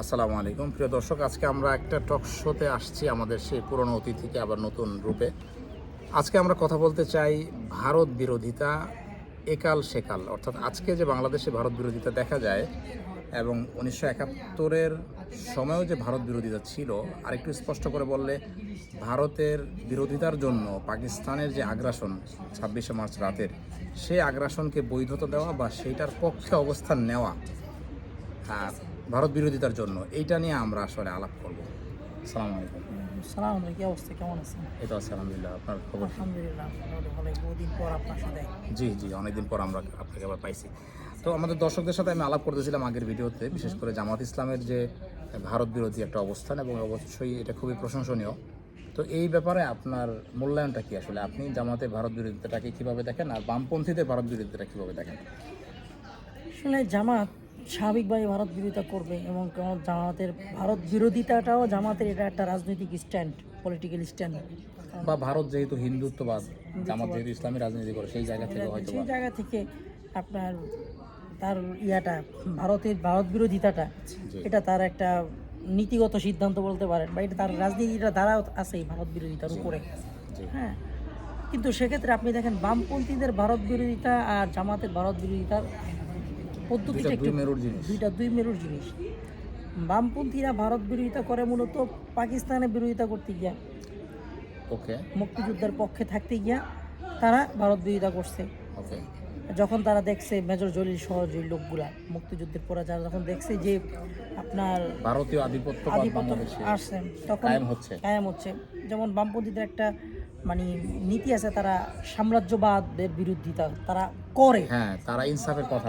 আসসালামু আলাইকুম প্রিয় দর্শক, আজকে আমরা একটা টক শোতে আসছি আমাদের সেই পুরনো অতিথিকে আবার নতুন রূপে। আজকে আমরা কথা বলতে চাই ভারত বিরোধিতা একাল সেকাল, অর্থাৎ আজকে যে বাংলাদেশে ভারত বিরোধিতা দেখা যায় এবং 1971-এর সময়ও যে ভারত বিরোধিতা ছিল, আরেকটু স্পষ্ট করে বললে ভারতের বিরোধিতার জন্য পাকিস্তানের যে আগ্রাসন 26শে মার্চ রাতের, সেই আগ্রাসনকে বৈধতা দেওয়া বা সেইটার পক্ষে অবস্থান নেওয়া ভারত বিরোধিতার জন্য, এইটা নিয়ে আমরা আসলে আলাপ করব। আসসালামু আলাইকুম। সালাম, কি অবস্থা, কেমন আছেন? এই তো আছে আলহামদুলিল্লাহ, আপনার খবর? আলহামদুলিল্লাহ, ভালো। বহুদিন পর আপনার সাথে। জি, অনেকদিন পর আমরা আপনাকে আবার পাইছি। তো আমাদের দর্শকদের সাথে আমি আলাপ করতেছিলাম আগের ভিডিওতে, বিশেষ করে জামাত ইসলামের যে ভারত বিরোধী একটা অবস্থান, এবং অবশ্যই এটা খুবই প্রশংসনীয়। তো এই ব্যাপারে আপনার মূল্যায়নটা কি? আসলে আপনি জামাতের ভারত বিরোধিতাটাকে কীভাবে দেখেন, আর বামপন্থীদের ভারত বিরোধিতাটা কীভাবে দেখেন? আসলে জামাত স্বাভাবিকভাবে ভারত বিরোধিতা করবে, এবং জামাতের ভারত বিরোধিতাটাও জামাতের এটা একটা রাজনৈতিক স্ট্যান্ড, পলিটিক্যাল স্ট্যান্ড। বা ভারত যেহেতু হিন্দুত্ববাদ, জামাত যেহেতু ইসলামী রাজনীতি করে, সেই জায়গা থেকে হয়তো সেই জায়গা থেকে আপনার তার ভারত বিরোধিতাটা, এটা তার একটা নীতিগত সিদ্ধান্ত বলতে পারেন, বা এটা তার রাজনীতিটা দ্বারা আছে এই ভারত বিরোধিতার উপরে। হ্যাঁ, কিন্তু সেক্ষেত্রে আপনি দেখেন বামপন্থীদের ভারত বিরোধিতা আর জামাতের ভারত বিরোধিতার পদ্ধতিটা একটু দুই মেরুর জিনিস। বামপন্থীরা ভারত বিরোধিতা করে মূলত পাকিস্তানের বিরোধিতা করতে গিয়া, মুক্তিযুদ্ধের পক্ষে থাকতে গিয়া তারা ভারত বিরোধিতা করছে। যখন তারা দেখছে মেজর জলিল সহ যে লোকগুলা মুক্তিযুদ্ধের পরে যারা যখন দেখছে যে আপনার ভারতীয় আধিপত্য আসছে, তখন কায়েম হচ্ছে। যেমন বামপন্থীদের একটা মানে নীতি আছে, তারা সাম্রাজ্যবাদের বিরোধিতা তারা করে, তারা ইনসাফের কথা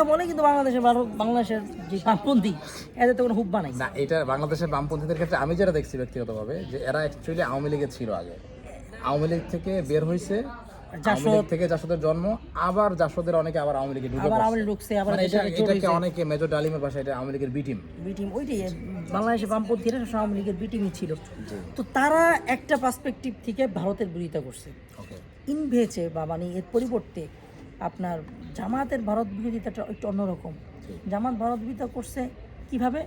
বলে, কিন্তু বাংলাদেশের যে বামপন্থী এদের তো কোনো হুব্বা নাই না। এটা বাংলাদেশের বামপন্থীদের ক্ষেত্রে আমি যেটা দেখছি ব্যক্তিগতভাবে, যে এরা অ্যাকচুয়ালি আওয়ামী লীগের ছিল আগে, আওয়ামী লীগ থেকে বের হয়েছে, জাসদের জন্ম, আবার জাসদের অনেকে আবার আওয়ামী লীগে ঢুকছে, এটাকে অনেকে মেজর ডালিমের ভাষায় এটা আওয়ামী লীগের বি টিম, ওইটাই বাংলাদেশের বামপন্থীরা আওয়ামী লীগের বি টিমই ছিল। তো তারা একটা পার্সপেক্টিভ থেকে ভারতের বিরোধিতা করছে, ইনভেছে বা মানে এর পরিবর্তে আপনার জামাতের ভারত বিরোধিতাটা একটু অন্যরকম। জামাত ভারত বিরোধিতা করছে কিভাবে,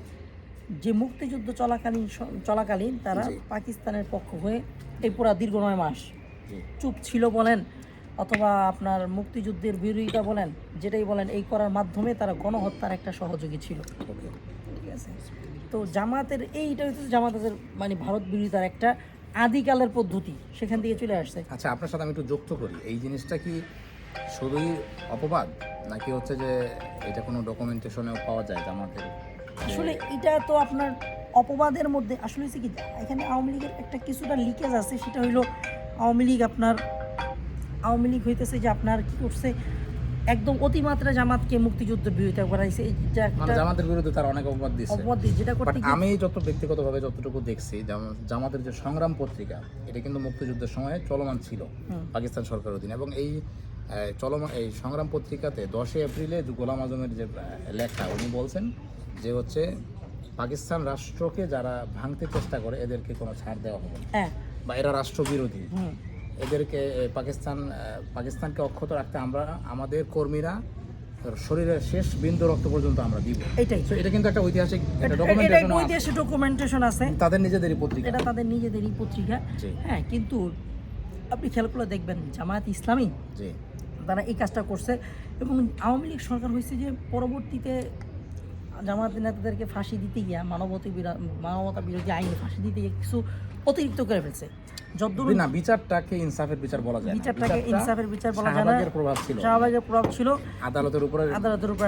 যে মুক্তিযুদ্ধ চলাকালীন তারা পাকিস্তানের পক্ষ হয়ে এই পুরা দীর্ঘ 9 মাস চুপ ছিল বলেন, অথবা আপনার মুক্তিযুদ্ধের বিরোধিতা বলেন, যেটাই বলেন, এই করার মাধ্যমে তারা গণহত্যার একটা সহযোগী ছিল। ঠিক আছে, তো জামাতের এইটা হচ্ছে জামাতের মানে ভারত বিরোধিতার একটা আদিকালের পদ্ধতি, সেখান থেকে চলে আসছে। আচ্ছা, আপনার সাথে আমি একটু যুক্ত করি, এই জিনিসটা কি শুধুই অপবাদ, নাকি হচ্ছে যে এটা কোনো ডকুমেন্টেশনেও পাওয়া যায় জামাতের? আসলে এটা তো আপনার অপবাদের মধ্যে আসলে হচ্ছে কি, এখানে আওয়ামী লীগের একটা কিছুটা লিকেজ আছে। সেটা হইলো আওয়ামী লীগ হইতেছে যে আপনার কি করছে, একদম অতিমাত্রা জামাতকে মুক্তিযুদ্ধের বিরোধিতা করাইছে। জামাতের বিরুদ্ধে তার অনেক অপবাদ দিচ্ছে, যেটা করতে আমি ব্যক্তিগতভাবে যতটুকু দেখছি, জামাতের যে সংগ্রাম পত্রিকা, এটা কিন্তু মুক্তিযুদ্ধের সময় চলমান ছিল পাকিস্তান সরকারের অধীনে, এবং এই সংগ্রাম পত্রিকাতে 10 এপ্রিলে গোলাম আজমের যে লেখা, উনি বলছেন যে হচ্ছে পাকিস্তান রাষ্ট্রকে যারা ভাঙতে চেষ্টা করে এদেরকে কোনো ছাড় দেওয়া হবে না, বা এরা রাষ্ট্রবিরোধী, এদেরকে পাকিস্তানকে অক্ষত রাখতে আমরা আমাদের কর্মীরা শরীরের শেষ বিন্দু রক্ত পর্যন্ত আমরা দিব। এটা কিন্তু একটা ঐতিহাসিক ডকুমেন্টেশন আছে, তাদের নিজেদেরই পত্রিকা, এটা তাদের নিজেদেরই পত্রিকা। হ্যাঁ, কিন্তু আপনি খেয়াল করে দেখবেন জামায়াত ইসলামী তারা এই কাজটা করছে, এবং আওয়ামী লীগ সরকার হয়েছে যে পরবর্তীতে জামায়াত নেতাদেরকে ফাঁসি দিতে গিয়া মানবতা বিরোধী আইনে ফাঁসি দিতে গিয়ে কিছু অতিরিক্ত করে ফেলছে। বিচারটাকে ইনসাফের বিচার বলা যায় না, শাহবাগের প্রভাব ছিল, আদালতের উপর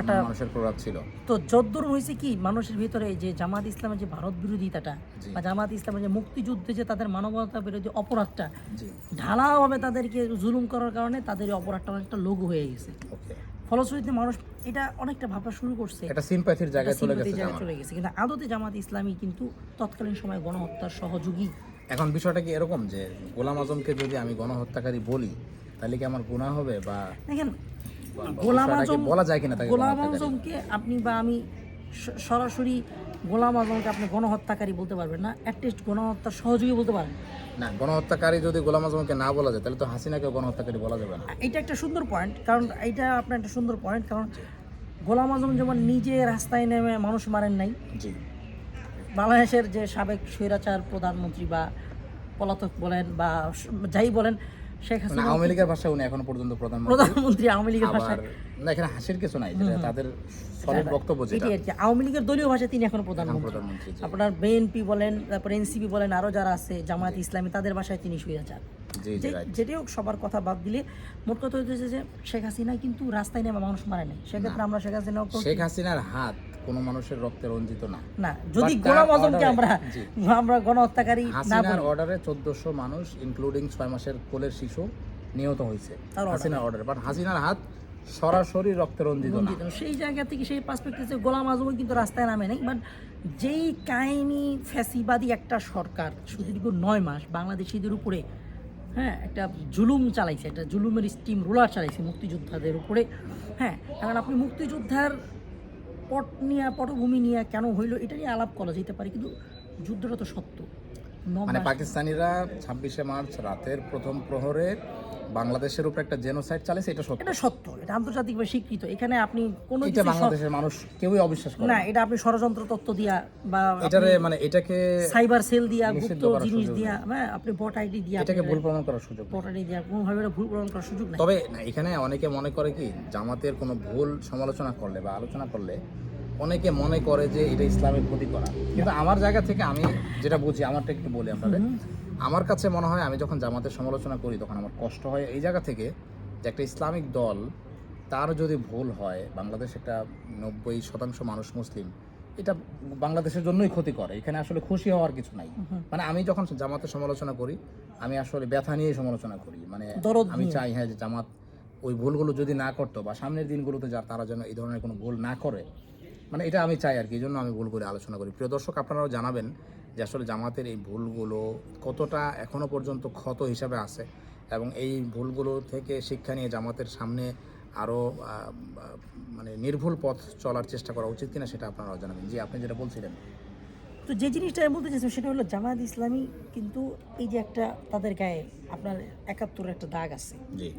একটা মানুষের প্রভাব ছিল। তো যদ্দূর হয়েছে কি, মানুষের ভিতরে যে জামাত ইসলামের যে ভারত বিরোধিতাটা, বা জামাত ইসলামের যে মুক্তিযুদ্ধে যে তাদের মানবতা বিরোধী অপরাধটা ঢালাওভাবে তাদেরকে জুলুম করার কারণে তাদের অপরাধটা অনেকটা লঘু হয়ে গেছে। ফলশ্রুতিতে মানুষ এটা অনেকটা ভাবনা শুরু করছে, এটা সিম্প্যাথির জায়গায় চলে গেছে। কিন্তু আদতে জামাত ইসলামী কিন্তু তৎকালীন সময় গণহত্যার সহযোগী। এখন বিষয়টা কি এরকম যে গোলাম আজমকে যদি আমি গণহত্যাকারী বলি, তাহলে কি আমার গুনাহ হবে? বা দেখেন, গোলাম আজম বলা যায় কিনা, গোলাম আজমকে আপনি বা আমি সরাসরি গোলাম আজমকে আপনি গণহত্যাকারী বলতে পারবেন না, অ্যাটলিস্ট গণহত্যার সহযোগী বলতে পারেন না। গণহত্যাকারী যদি গোলাম আজমকে না বলা যায়, তাহলে তো হাসিনাকে গণহত্যাকারী বলা যাবে না। এটা একটা সুন্দর পয়েন্ট, কারণ এটা আপনার একটা সুন্দর পয়েন্ট, কারণ গোলাম আজম যেমন নিজে রাস্তায় নেমে মানুষ মারেন নাই, বাংলাদেশের যে সাবেক স্বৈরাচার প্রধানমন্ত্রী বা পলাতক বলেন বা যাই বলেন, শেখ মানে হাসিনা আওয়ামী লীগের ভাষায় উনি এখনো পর্যন্ত প্রধানমন্ত্রী আওয়ামী লীগের ভাষায়, না এখানে হাসির কিছু নাই, যেটা তাদের সলিড বক্তব্য, যেটা এটি আর কি আওয়ামী লীগের দলীয় ভাষায় তিনি এখনো প্রধানমন্ত্রী। প্রধানমন্ত্রী, জি। আপনার বিএনপি বলেন, তারপর এনসিপি বলেন, আরো যারা আছে জামায়াত ইসলামী, তাদের ভাষায় তিনি স্বৈরাচার। জি জি রাইট। যেটাই হোক, সবার কথা বাদ দিলে মোট কথা হচ্ছে যে শেখ হাসিনা কিন্তু রাস্তায় নেমে মানুষ মারে নাই। সেক্ষেত্রে আমরা শেখ হাসিনার হাত কোনো মানুষের রক্তে রঞ্জিত না। না, যদি But গোলাম তার আজমকে order-এ, আমরা গণহত্যাকারী না হাসিনার বলি, অর্ডারে 1400 মানুষ ইনক্লুডিং 6 মাসের কোলের শিশু নিহত হয়েছে হাসিনার অর্ডারে, বাট হাসিনার হাত সরাসরি রক্তে রঞ্জিত না। সেই জায়গা থেকে সেই পার্সপেক্টিভে গোলাম আজমও কিন্তু রাস্তায় নামে নাই। বাট যেই কাহিনী ফ্যাসিবাদী একটা সরকার সুদীর্ঘ 9 মাস বাংলাদেশিদের উপরে একটা জুলুম চালাইছে, একটা জুলুমের স্টিম রোলার চালাইছে মুক্তিযোদ্ধাদের উপরে। কারণ আপনি মুক্তিযোদ্ধার পটভূমি নিয়ে কেন হইলো এটা নিয়ে আলাপ করা যেতে পারে, কিন্তু যুদ্ধটা তো সত্য। মানে পাকিস্তানিরা 26শে মার্চ রাতের প্রথম প্রহরে বাংলাদেশের উপর একটা জেনোসাইড চালাইছে, এটা সত্য। এটা সত্য, এটা আন্তর্জাতিকভাবে স্বীকৃত। এখানে আপনি কোনো এটা বাংলাদেশের মানুষ কেউই অবিশ্বাস করে না, এটা আপনি ষড়যন্ত্র তত্ত্ব দিয়া বা এটারে মানে এটাকে সাইবার সেল দিয়া, নিষিদ্ধ গুপ্ত করার জিনিস সুযোগ দিয়া, আপনি বট আইডি দিয়া, এটাকে ভুল প্রমাণ করার সুযোগ নেই। বট আইডি দিয়া কোনোভাবে এটা ভুল প্রমাণ করার সুযোগ নাই। তবে না, এখানে অনেকে মনে করে কি জামাতের কোনো ভুল সমালোচনা করলে বা আলোচনা করলে অনেকে মনে করে যে এটা ইসলামের ক্ষতি করা, কিন্তু আমার জায়গা থেকে আমি যেটা বুঝি, আমারটা একটু বলি আপনাদের। আমার কাছে মনে হয় আমি যখন জামাতের সমালোচনা করি তখন আমার কষ্ট হয় এই জায়গা থেকে যে একটা ইসলামিক দল, তার যদি ভুল হয়, বাংলাদেশ একটা 90% মানুষ মুসলিম, এটা বাংলাদেশের জন্যই ক্ষতি করে, এখানে আসলে খুশি হওয়ার কিছু নাই। মানে আমি যখন জামাতের সমালোচনা করি আমি আসলে ব্যথা নিয়ে সমালোচনা করি, মানে আমি চাই যে জামাত ওই ভুলগুলো যদি না করতো বা সামনের দিনগুলোতে তারা যেন এই ধরনের কোনো ভুল না করে, মানে এটা আমি চাই আর কি, এই জন্য আমি ভুল করে আলোচনা করি। প্রিয় দর্শক, আপনারাও জানাবেন যে আসলে জামাতের এই ভুলগুলো কতটা এখনো পর্যন্ত ক্ষত হিসাবে আছে এবং এই ভুলগুলো থেকে শিক্ষা নিয়ে জামাতের সামনে আরও মানে নির্ভুল পথ চলার চেষ্টা করা উচিত কিনা সেটা আপনারাও জানাবেন। জি, আপনি যেটা বলছিলেন। তো যে জিনিসটা আমি বলতে চাইছিলাম সেটা হলো জামায়াত ইসলামী কিন্তু এই যে একটা তাদের গায়ে আপনার 71 একটা দাগ আছে। জি।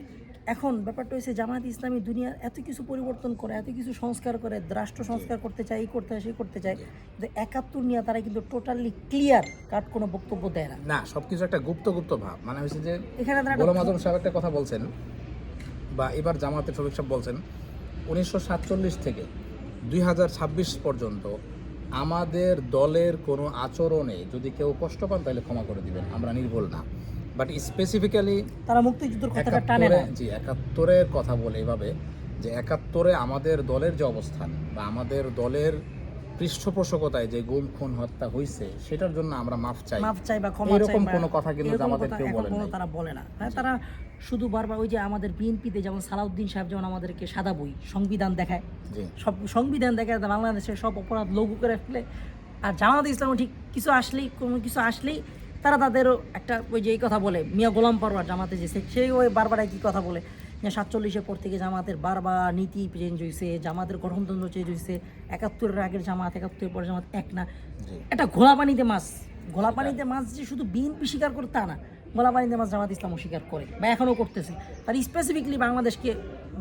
এখন ব্যাপারটা হচ্ছে জামায়াত ইসলামী দুনিয়ার এত কিছু পরিবর্তন করে, এত কিছু সংস্কার করে, রাষ্ট্র সংস্কার করতে চায়, এই করতে চায়, সেই করতে চায়, কিন্তু 71 নিয়ে তারা কিন্তু টোটালি ক্লিয়ার কাট কোনো বক্তব্য দেয় না। না, সবকিছু একটা গুপ্ত ভাব, মানে হয়েছে যে এখানে গোলাম আজম সাহেব একটা কথা বলছেন, বা এবার জামাতের শফিক সাহেব বলছেন 1947 থেকে 2026 পর্যন্ত আমাদের দলের কোনো আচরণে যদি কেউ কষ্ট পান তাহলে ক্ষমা করে দিবেন, আমরা নির্ভুল না। বাট স্পেসিফিক্যালি তারা মুক্তিযুদ্ধের কথাটা টানে না। জি, 71-এর কথা বলে এভাবে যে 71-এ আমাদের দলের যে অবস্থান বা আমাদের দলের পৃষ্ঠপোষকতায় যে গুম খুন হত্যা হয়েছে সেটার জন্য আমরা মাফ চাই বা ক্ষমা চাই, এরকম কোনো কথা কিন্তু জামাতের কেউ বলেন না। তারা বলে না। তারা শুধু বারবার ওই যে আমাদের বিএনপিতে যেমন সালাউদ্দিন সাহেব যেমন আমাদেরকে সাদা বই সংবিধান দেখায়, সব সংবিধান দেখায় বাংলাদেশের সব অপরাধ লঘু করে ফেলে। আর জামাত ইসলামও ঠিক কোনো কিছু আসলেই তারা তাদেরও একটা ওই যে এই কথা বলে, মিয়া গোলাম পরওয়ার জামাতে যে সেই ওই বারবার একই কথা বলে যে 47-এর পর থেকে জামাতের বারবার নীতি চেঞ্জ হয়েছে, জামাতের গঠনতন্ত্র চেঞ্জ হয়েছে, 71-এর আগের জামাত 71-এর পরে জামাত এক না। এটা ঘোলা পানিতে মাছ যে শুধু বিএনপি স্বীকার করে তা না, ঘোলা পানিতে মাছ জামাত ইসলামও স্বীকার করে বা এখনও করতেছে। তার স্পেসিফিকলি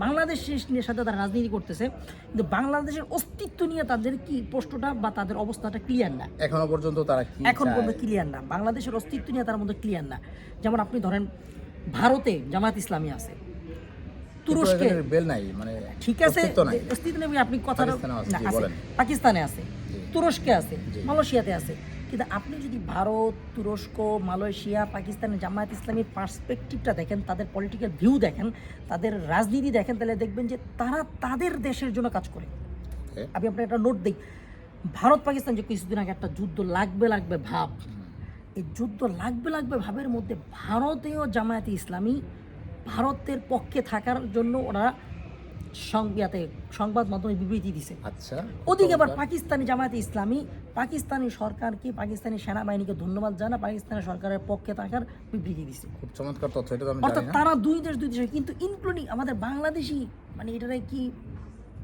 বাংলাদেশের সাথে তারা রাজনীতি করতেছে, কিন্তু বাংলাদেশের অস্তিত্ব নিয়ে তাদের কি প্রশ্নটা বা তাদের অবস্থাটা ক্লিয়ার না, এখনো পর্যন্ত তারা এখন পর্যন্ত ক্লিয়ার না। বাংলাদেশের অস্তিত্ব নিয়ে তার মধ্যে ক্লিয়ার না। যেমন আপনি ধরেন ভারতে জামাত ইসলামী আছে, তুরস্কে বেল নাই, মানে ঠিক আছে অস্তিত্ব নেই, আপনি কথা পাকিস্তানে আছে, তুরস্কে আছে, মালয়েশিয়াতে আছে, কিন্তু আপনি যদি ভারত, তুরস্ক, মালয়েশিয়া, পাকিস্তানের জামায়াত ইসলামীর পার্সপেক্টিভটা দেখেন, তাদের পলিটিক্যাল ভিউ দেখেন, তাদের রাজনীতি দেখেন, তাহলে দেখবেন যে তারা তাদের দেশের জন্য কাজ করে। আমি আপনার একটা নোট দিই, ভারত পাকিস্তান যে কিছুদিন আগে একটা যুদ্ধ লাগবে ভাব, এই যুদ্ধ লাগবে ভাবের মধ্যে ভারতীয় জামায়াতে ইসলামী ভারতের পক্ষে থাকার জন্য ওরা সংবাদ মাধ্যমে বিবৃতি দিছে। আচ্ছা, ওদিকে আবার পাকিস্তানি জামায়াতে ইসলামী পাকিস্তানি সরকারকে, পাকিস্তানি সেনাবাহিনীকে ধন্যবাদ জানা পাকিস্তানি সরকারের পক্ষে থাকার বিবৃতি দিছে। খুব চমৎকার তথ্য, এটা আমি অর্থাৎ জানি না। তারা দুই দেশ, কিন্তু ইনক্লুডিং আমাদের বাংলাদেশি, মানে এটারে কি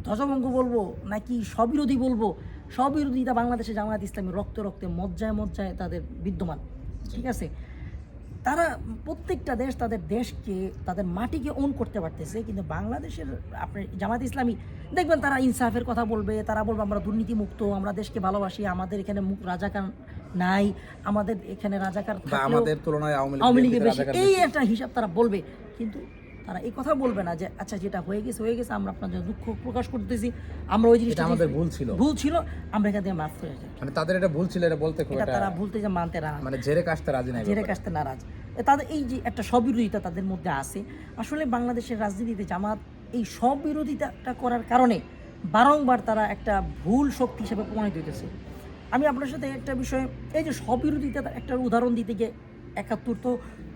ধ্বজভঙ্গ বলবো নাকি স্ববিরোধী বলবো, স্ববিরোধিতা বাংলাদেশে জামায়াত ইসলামী রক্তে মজ্জায় তাদের বিদ্যমান। ঠিক আছে, তারা প্রত্যেকটা দেশ তাদের দেশকে তাদের মাটিকে ওন করতে পারতেছে, কিন্তু বাংলাদেশের আপনি জামাত ইসলামী দেখবেন তারা ইনসাফের কথা বলবে, তারা বলবে আমরা দুর্নীতিমুক্ত, আমরা দেশকে ভালোবাসি, আমাদের এখানে রাজাকার নাই, আমাদের এখানে রাজাকার বা থাকলেও আমাদের তুলনায় আওয়ামী লীগের বেশি, এই একটা হিসাব তারা বলবে। কিন্তু তারা এই কথা বলবে না যে আচ্ছা যেটা হয়ে গেছে আমরা আপনার জন্য দুঃখ প্রকাশ করতেছি, আমরা ওই জিনিসটা আমাদের ভুল ছিল, আমরা এখান থেকে মাফ করে যাই। মানে তাদের এটা ভুল ছিল, এটা বলতে খুব এটা একটা তারা ভুলতে যে মানতে না, মানে জেরে কাশতে রাজি নাই, জেরে কাশতে নারাজ। তাদের এই যে একটা স্ববিরোধিতা তাদের মধ্যে আছে। আসলে বাংলাদেশের রাজনীতিতে জামাত এই স্ববিরোধিতাটা করার কারণে বারংবার তারা একটা ভুল শক্তি হিসেবে প্রমাণিত হইতেছে। আমি আপনার সাথে একটা বিষয়, এই যে স্ববিরোধিতার একটা উদাহরণ দিতে গিয়ে ৭১ তো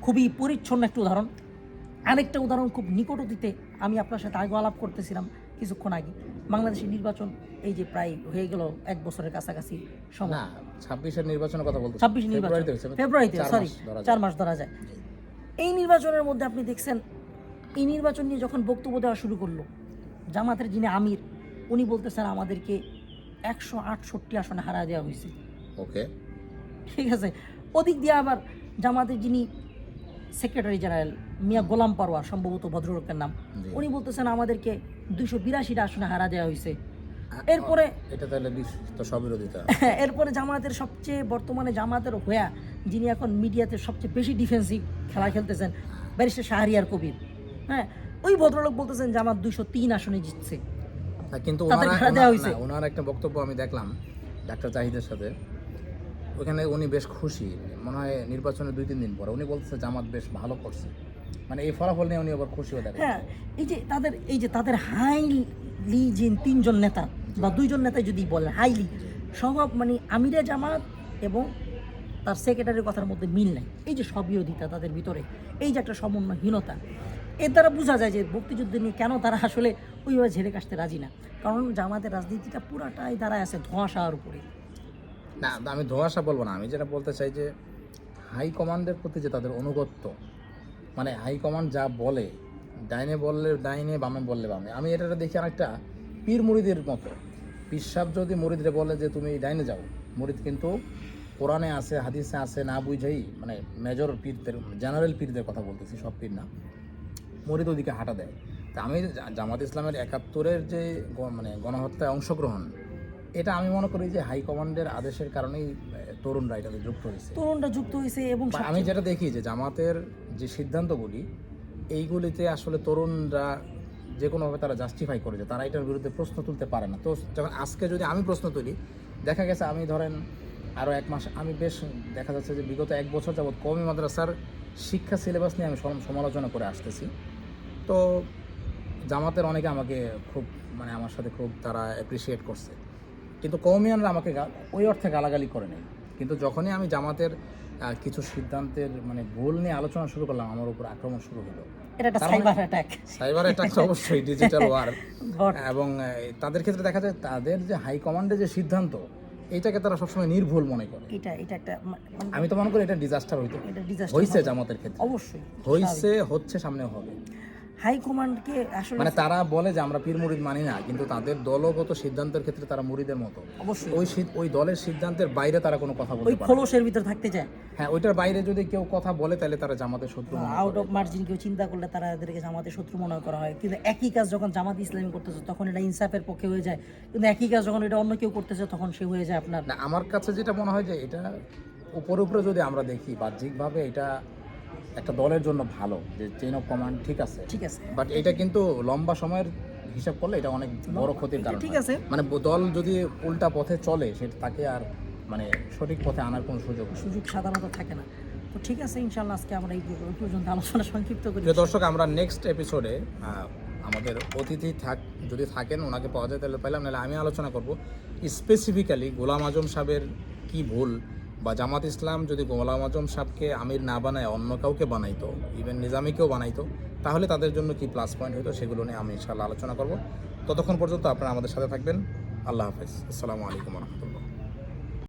খুবই পরিচ্ছন্ন একটা উদাহরণ, আরেকটা উদাহরণ খুব নিকট অতীতে আমি আপনার সাথে আগে আলাপ করতেছিলাম কিছুক্ষণ আগে, বাংলাদেশের নির্বাচন এই যে প্রায় হয়ে গেল 1 বছরের কাছাকাছি সময়, না 26-এর নির্বাচনের কথা বলতে, 26 নির্বাচন ফেব্রুয়ারিতে, সরি 4 মাস ধরা যায়। এই নির্বাচনের মধ্যে আপনি দেখছেন এই নির্বাচন নিয়ে যখন বক্তব্য দেওয়া শুরু করলো জামাতের যিনি আমির, উনি বলতেছেন আমাদেরকে 168 আসনে হারা দেওয়া হয়েছে। ওকে, ঠিক আছে, ওদিক দিয়ে আবার জামাতের যিনি সেক্রেটারি জেনারেল মিয়া গোলাম পারওয়ার, সম্ভবত ভদ্রলোকের নাম, উনি বলতেছেন আমাদেরকে 282 আসনে হারা দেওয়া হয়েছে। এরপরে এটা তাহলে তো স্ববিরোধিতা। এরপরে জামাতের সবচেয়ে বর্তমানে জামাতের হয়া যিনি এখন মিডিয়াতে সবচেয়ে বেশি ডিফেন্সিভ খেলা খেলতেছেন, ব্যারিস্টার শাহরিয়ার কবির, হ্যাঁ, ওই ভদ্রলোক বলতেছেন জামাত 203 আসনে জিতছে। কিন্তু ওনার একটা বক্তব্য আমি দেখলাম ডাক্তার জাহিদের সাথে, ওখানে উনি বেশ খুশি, মনে হয় নির্বাচনের 2-3 দিন পরে উনি বলতেছে জামাত বেশ ভালো করছে, মানে এই ফলাফল নিয়ে উনি আবার খুশি হয়ে দেখেন। হ্যাঁ, এই যে তাদের হাইলি যে 3 জন নেতা বা 2 জন নেতা যদি বলেন হাইলি সম্ভব, মানে আমিরে জামাত এবং তার সেক্রেটারির কথার মধ্যে মিল নাই, এই যে স্ববিরোধিতা তাদের ভিতরে, এই যে একটা সমন্বয়হীনতা, এর দ্বারা বোঝা যায় যে মুক্তিযুদ্ধ নিয়ে কেন তারা আসলে ওইভাবে ঝেড়ে কাশতে রাজি না। কারণ জামাতের রাজনীতিটা পুরাটাই দাঁড়ায় আছে ধোঁয়াশার উপরে। না, আমি ধোঁয়াশা বলবো না, আমি যেটা বলতে চাই যে হাই কমান্ডের প্রতি যে তাদের অনুগত্য, মানে হাই কমান্ড যা বলে, ডাইনে বললে ডাইনে, বামে বললে বামে। আমি এটা দেখি অনেকটা পীর মুরিদের মতো। পীর সাহেব যদি মুরিদরে বলে যে তুমি ডাইনে যাও, মুরিদ কিন্তু কোরআনে আছে, হাদিসে আছে, না বুঝেই, মানে মেজর পীরদের, জেনারেল পীরদের কথা বলতেছি, সব পীর না, মুরিদ ওদিকে হাঁটা দেয়। তা আমি জামাত ইসলামের ৭১-এর যে মানে গণহত্যায় অংশগ্রহণ, এটা আমি মনে করি যে হাইকমান্ডের আদেশের কারণেই তরুণরা এটাতে যুক্ত হয়েছে। এবং আমি যেটা দেখি যে জামাতের যে সিদ্ধান্তগুলি, এইগুলিতে আসলে তরুণরা যে কোনোভাবে তারা জাস্টিফাই করে, যে তারা এটার বিরুদ্ধে প্রশ্ন তুলতে পারে না। তো যখন আজকে যদি আমি প্রশ্ন তুলি, দেখা গেছে আমি ধরেন আরও 1 মাস, আমি বেশ দেখা যাচ্ছে যে বিগত 1 বছর যাবৎ কওমি মাদ্রাসার শিক্ষা সিলেবাস নিয়ে আমি সমালোচনা করে আসতেছি। তো জামাতের অনেকে আমাকে খুব, মানে আমার সাথে খুব তারা অ্যাপ্রিসিয়েট করছে, কিন্তু কওমিয়ানরা আমাকে ওই অর্থে গালাগালি করে নেই। কিন্তু যখনই আমি জামাতের কিছু সিদ্ধান্তের মানে ভুল নিয়ে আলোচনা শুরু করলাম, আমার উপর আক্রমণ শুরু হলো। সাইবার অ্যাটাক অবশ্যই, ডিজিটাল ওয়ার। এবং তাদের ক্ষেত্রে দেখা যায় তাদের যে হাই কমান্ডের যে সিদ্ধান্ত, এইটাকে তারা সবসময় নির্ভুল মনে করে। এটা একটা, আমি তো মনে করি এটা ডিজাস্টার হয়েছে জামাতের ক্ষেত্রে, অবশ্যই হচ্ছে, সামনেও হবে। হাইকমান্ডকে আসলে, মানে তারা বলে যে আমরা পীর মুরিদ মানি না, কিন্তু তাদের দলগত সিদ্ধান্তের ক্ষেত্রে তারা মুরিদের মতো। অবশ্যই ওই দলের সিদ্ধান্তের বাইরে তারা কোনো কথা বলতে পারে, ওই খোলসের ভিতর থাকতে চায়। হ্যাঁ, ওইটার বাইরে যদি কেউ কথা বলে তাহলে তারা জামাতের শত্রু, আউট অফ মার্জিন কেউ চিন্তা করলে তারা এদেরকে জামাতের শত্রু মনে করা হয়। কিন্তু একই কাজ যখন জামাত ইসলামী করতেছে তখন এটা ইনসাফের পক্ষে হয়ে যায়, কিন্তু একই কাজ যখন এটা অন্য কেউ করতেছে তখন সে হয়ে যায় আপনার। না, আমার কাছে যেটা মনে হয় যে এটা উপরে যদি আমরা দেখি বাহ্যিকভাবে, এটা একটা দলের জন্য ভালো যে চেইন অফ কমান্ড ঠিক আছে, বাট এটা কিন্তু লম্বা সময়ের হিসাব করলে এটা অনেক বড় ক্ষতির কারণ। ঠিক আছে, মানে দল যদি উল্টা পথে চলে, সেটা তাকে আর মানে সঠিক পথে আনার কোনো সুযোগ সাধারণত থাকে না। তো ঠিক আছে, ইনশাআল্লাহ আজকে আমরা এই পর্যন্ত আলোচনা সংক্ষিপ্ত করি। দর্শক, আমরা নেক্সট এপিসোডে আমাদের অতিথি যদি থাকেন, ওনাকে পাওয়া যায় তাহলে পেলাম, নাহলে আমি আলোচনা করব স্পেসিফিক্যালি গোলাম আজম সাহেবের কি ভুল, বা জামাত ইসলাম যদি গোলাম আজম সাহেবকে আমির না বানায় অন্য কাউকে বানাইতো, ইভেন নিজামীকেও বানাইতো, তাহলে তাদের জন্য কি প্লাস পয়েন্ট হতো, সেগুলো নিয়ে আমি ইনশাআল্লাহ আলোচনা করব। ততক্ষণ পর্যন্ত আপনারা আমাদের সাথে থাকবেন। আল্লাহ হাফেজ। আসসালামু আলাইকুম ওয়া রাহমাতুল্লাহ।